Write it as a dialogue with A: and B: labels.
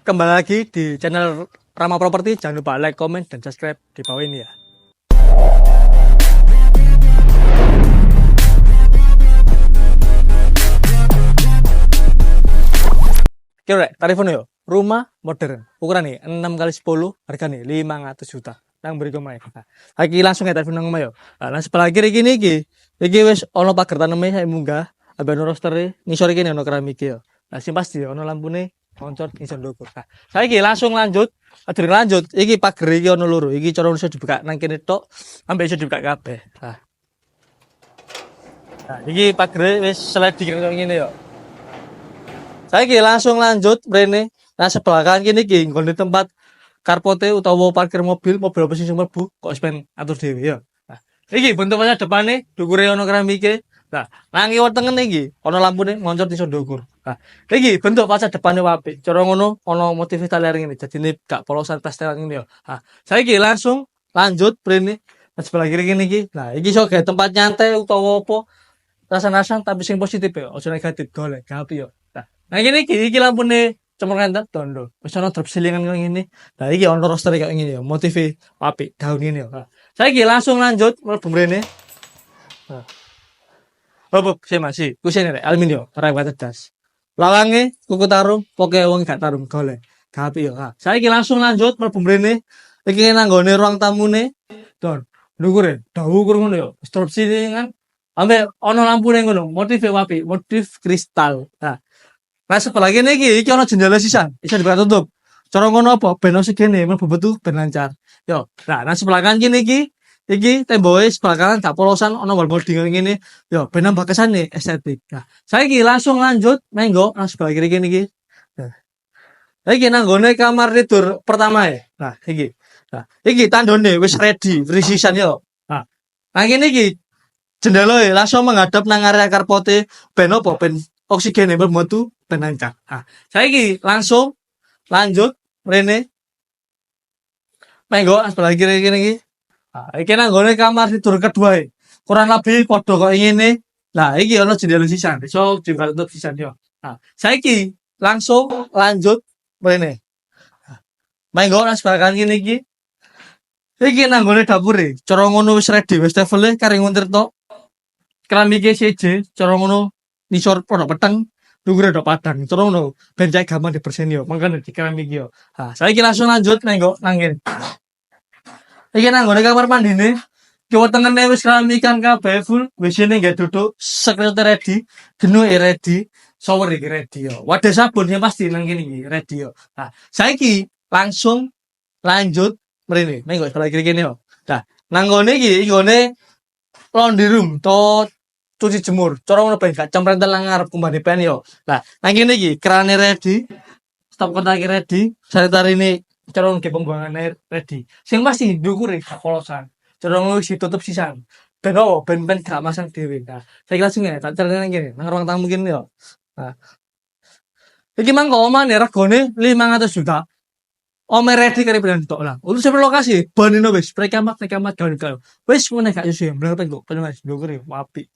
A: Kembali lagi di channel Rama Properti. Jangan lupa like, comment, dan subscribe di bawah ini ya. Oke, tarifnya yo. Rumah modern. Ukuran nih 6 kali 10, harga nih 500 juta. Nang beri komai. Lagi langsung ya tarif nang omah yo. Nah, sebelah kiri gini iki. Iki wis ono pagar taneme saya munggah. Abang roster ngisor iki ono keramik yo. Nah, sing pasti ono lampune moncor ngisor ndukur. Nah, saiki langsung lanjut. Aduh lanjut. Iki pagar iki ono loro. Iki cara iso dibuka nang kene tok, ambek iso dibuka kabeh. Nah, iki pagar wis sliding kaya ngene yo. Saiki langsung lanjut mrene. Nah, sebelah kanan kene iki nggone tempat karpote utawa parkir mobil apa sing mlebu kok sampean atur dhewe ya. Nah, iki bentuk masa depane dukure ono keramike. Nah, nang kiwa tengen iki ono lampune ngoncor iso ndukur. Nah, iki bentuk masa depane apik. Cara ngono ono motif taler ngene. Jadine gak polosan pastel ngene ya. Nah, saiki langsung lanjut mrene. Nah, sebelah kiri kene iki. Nah, iki iso gawe tempat nyantai utawa apa rasa-rasan tapi sing positif ya, aja negatif golek gapi ya. Nah, iki lampune cemeng tondo. Wis ono drop ceilingan kaya ngene. Nah, iki ono roster kaya ngene ya, motive apik daun ngene ya. Nah, saiki langsung lanjut mlebu mrene. Nah. Hop, sih masih. Kusine rek aluminium, ora kuat das. Lawange kuku tarung, pokoke wong gak tarung golek. Gapi ya. Nah, saiki langsung lanjut mlebu mrene. Iki nanggone ruang tamune. Don. Ndukure dawu ngono ya. Drop ceilingan. Ambek ono lampune ngono, motive apik, motif kristal. Nah, sebelah kene iki ono jendela sisan, iso dibuka tutup. Cara ngono apa? Ben osigene mlebu metu ben lancar. Yo. Nah, sebelah kanan kene iki temboke sebelah kanan gak polosan ono molding ngene. Yo, ben nambah kesane estetik. Nah, saiki langsung lanjut menggo nang sebelah kiri kene iki. Nah, iki nanggone kamar tidur pertama ya. Nah, iki. Nah, iki tandone wis ready, sisan yo. Nah, kene iki jendela langsung menghadap nang area karpote ben opo ben oksigen metu ben lancar. Nah, saiki langsung lanjut mrene. Menggo sebelah kiri kene iki. Nah, iki nang gone kamar tidur kedua e. Kurang lebih padha kok ngene. Nah, iki ono jendela sisan. Iso ditutup sisan yo. Nah, saiki langsung lanjut mrene. Nah, menggo sebelah kanan kene iki. Iki nang gone dapure. Cara ngono wis ready, wis levele kare nguntir tok. Keramike seje, cara ngono nisor produk peteng, dukure dok padang. Cara ngono ben cek gampang dibersihin yo. Mangkane di keramik yo. Nah, saiki langsung lanjut menggo nang kene. Iki nang gone kamar mandine. Kiwa tengene wis keramikan kabeh full, WC-ne nggak duduk, sekretnya ready, genu ready, shower iki ready yo. Wadah sabun yang pasti nang kene iki ready yo. Nah, saiki langsung lanjut mrene. Menggo sebelah kiri kene yo. Nah, nang gone iki nggone laundry room to cuci jemur. Cara ngono ben gak cemprenten nang ngarep kumbane pen yo. Nah, nang kene iki krane ready, stop kontak ready, sanitarine cara nge pembuangan air ready. Sing pasti ndukure gak polosan. Cara ngono wis ditutup sisan. Ben ben gak masang dhewe. Nah, saya langsung ya tak carane nang kene, nang ruang tamu kene yo. Nah. Iki mangko omah regane 500 juta. Ome ready kare bilang tok lah. Untuk sampai lokasi, banino wis, prekamat gawe gawe. Wis ngene gak iso ya, bener kok bener wis ndukure apik.